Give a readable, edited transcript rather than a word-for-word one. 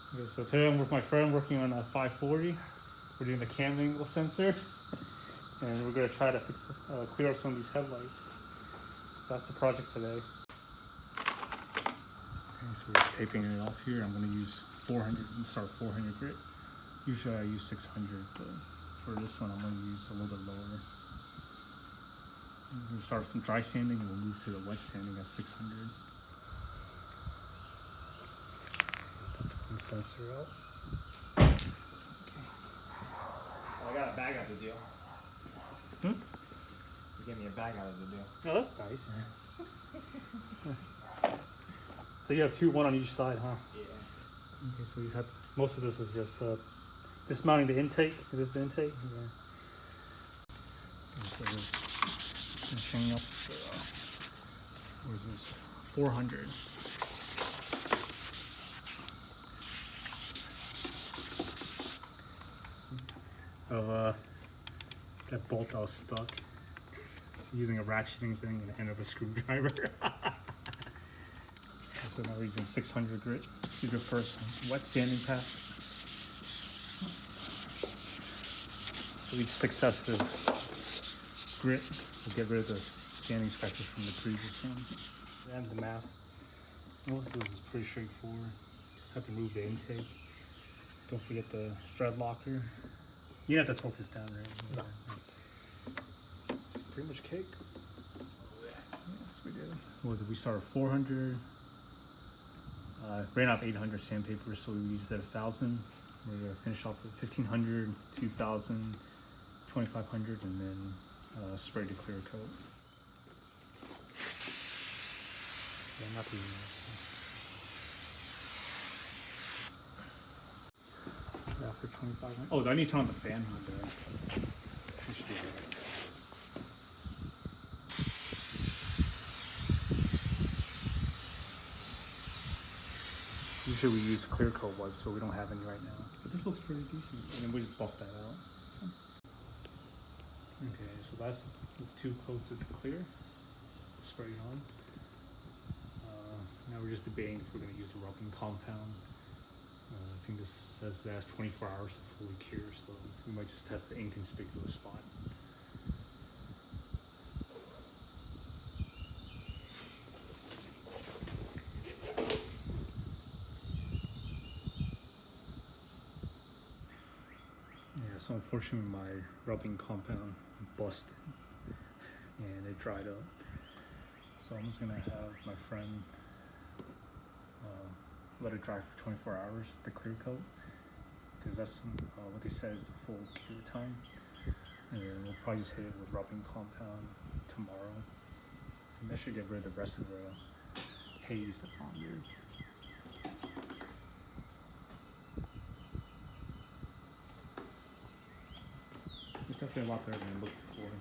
Okay, so today I'm with my friend working on a 540. We're doing the cam angle sensor, and we're going to try to clear up some of these headlights. That's the project today. Okay, so we're taping it off here. I'm going to use 400 and start 400 grit. Usually I use 600, but for this one I'm going to use a little bit lower. I'm going to start some dry sanding and we'll move to the wet sanding at 600. Sensor out. Okay. Well, I got a bag out of the deal. You gave me a bag out of the deal. Oh, that's nice. So you have two, one on each side, huh? Yeah. Okay, so you have most of this is just dismounting the intake. Is this the intake? Yeah. Okay, so this finishing up. What is this? 400. That bolt I was stuck using a ratcheting thing and the end of a screwdriver. So now we're using 600 grit. Do the first wet sanding pass. So each successive grit will get rid of the sanding scratches from the previous one. And the map. Most of this is pretty straightforward. Just have to remove the intake. Don't forget the thread locker. You have to torque this down, right? No. It's pretty much cake. Yes, we did. What was it? We started 400. Ran out 800 sandpaper, so we used at 1,000. We're gonna finish off with 1,500, 2,000, 2,500, and then spray the clear coat. Yeah, not the after 25 minutes. Oh, do I need to turn on the fan? Usually we use clear coat wipes, so we don't have any right now. But this looks pretty decent. And then we just buff that out. Okay, so that's 2 coats of clear. Spray it on. Now we're just debating if we're going to use the rubbing compound. I think this says it has 24 hours to fully cure, so we might just test the inconspicuous spot. Yeah, so unfortunately my rubbing compound busted and it dried up. So I'm just gonna have my friend let it dry for 24 hours, the clear coat, because that's what they said is the full cure time. And then we'll probably just hit it with rubbing compound tomorrow. And that should get rid of the rest of the haze that's on here. It's definitely a lot better than it looked before.